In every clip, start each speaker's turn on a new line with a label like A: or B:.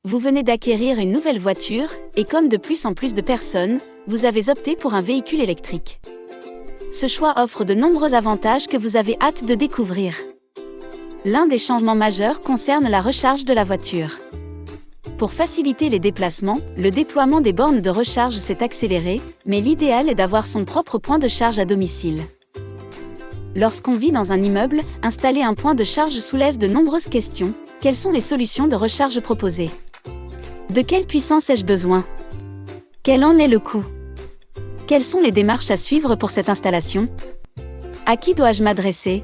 A: Vous venez d'acquérir une nouvelle voiture, et comme de plus en plus de personnes, vous avez opté pour un véhicule électrique. Ce choix offre de nombreux avantages que vous avez hâte de découvrir. L'un des changements majeurs concerne la recharge de la voiture. Pour faciliter les déplacements, le déploiement des bornes de recharge s'est accéléré, mais l'idéal est d'avoir son propre point de charge à domicile. Lorsqu'on vit dans un immeuble, installer un point de charge soulève de nombreuses questions. Quelles sont les solutions de recharge proposées? De quelle puissance ai-je besoin? Quel en est le coût? Quelles sont les démarches à suivre pour cette installation? À qui dois-je m'adresser?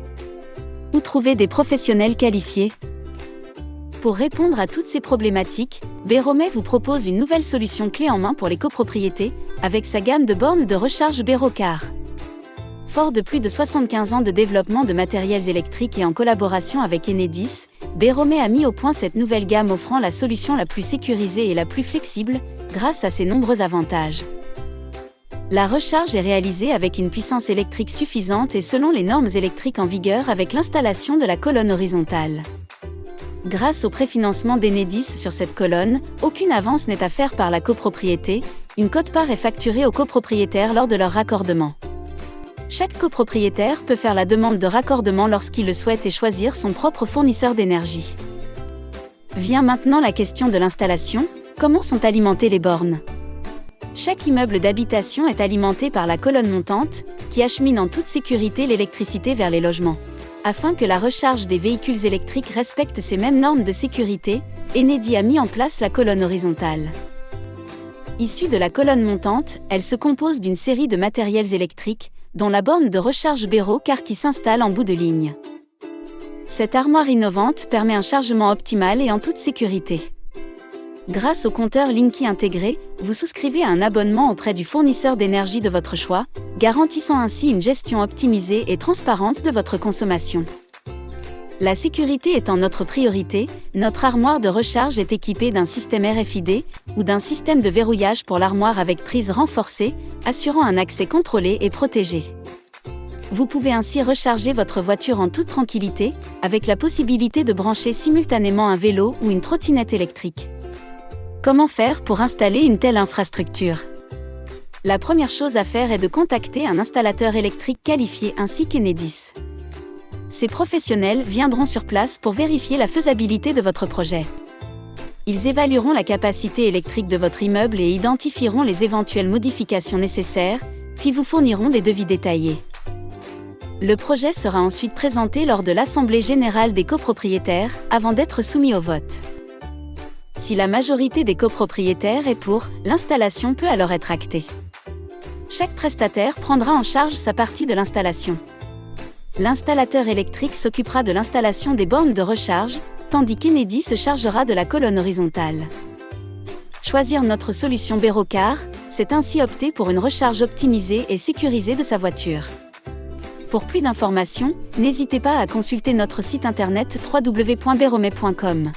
A: Où trouver des professionnels qualifiés? Pour répondre à toutes ces problématiques, Beromey vous propose une nouvelle solution clé en main pour les copropriétés, avec sa gamme de bornes de recharge Berocar. Fort de plus de 75 ans de développement de matériels électriques et en collaboration avec Enedis, Beromey a mis au point cette nouvelle gamme offrant la solution la plus sécurisée et la plus flexible, grâce à ses nombreux avantages. La recharge est réalisée avec une puissance électrique suffisante et selon les normes électriques en vigueur avec l'installation de la colonne horizontale. Grâce au préfinancement d'Enedis sur cette colonne, aucune avance n'est à faire par la copropriété, une quote-part est facturée aux copropriétaires lors de leur raccordement. Chaque copropriétaire peut faire la demande de raccordement lorsqu'il le souhaite et choisir son propre fournisseur d'énergie. Vient maintenant la question de l'installation. Comment sont alimentées les bornes? Chaque immeuble d'habitation est alimenté par la colonne montante, qui achemine en toute sécurité l'électricité vers les logements. Afin que la recharge des véhicules électriques respecte ces mêmes normes de sécurité, Enedis a mis en place la colonne horizontale. Issue de la colonne montante, elle se compose d'une série de matériels électriques, dont la borne de recharge Berocar qui s'installe en bout de ligne. Cette armoire innovante permet un chargement optimal et en toute sécurité. Grâce au compteur Linky intégré, vous souscrivez à un abonnement auprès du fournisseur d'énergie de votre choix, garantissant ainsi une gestion optimisée et transparente de votre consommation. La sécurité étant notre priorité, notre armoire de recharge est équipée d'un système RFID ou d'un système de verrouillage pour l'armoire avec prise renforcée, assurant un accès contrôlé et protégé. Vous pouvez ainsi recharger votre voiture en toute tranquillité, avec la possibilité de brancher simultanément un vélo ou une trottinette électrique. Comment faire pour installer une telle infrastructure? La première chose à faire est de contacter un installateur électrique qualifié ainsi qu'Enedis. Ces professionnels viendront sur place pour vérifier la faisabilité de votre projet. Ils évalueront la capacité électrique de votre immeuble et identifieront les éventuelles modifications nécessaires, puis vous fourniront des devis détaillés. Le projet sera ensuite présenté lors de l'Assemblée générale des copropriétaires, avant d'être soumis au vote. Si la majorité des copropriétaires est pour, l'installation peut alors être actée. Chaque prestataire prendra en charge sa partie de l'installation. L'installateur électrique s'occupera de l'installation des bornes de recharge, tandis qu'Enedis se chargera de la colonne horizontale. Choisir notre solution Berocar, c'est ainsi opter pour une recharge optimisée et sécurisée de sa voiture. Pour plus d'informations, n'hésitez pas à consulter notre site internet www.beromey.com.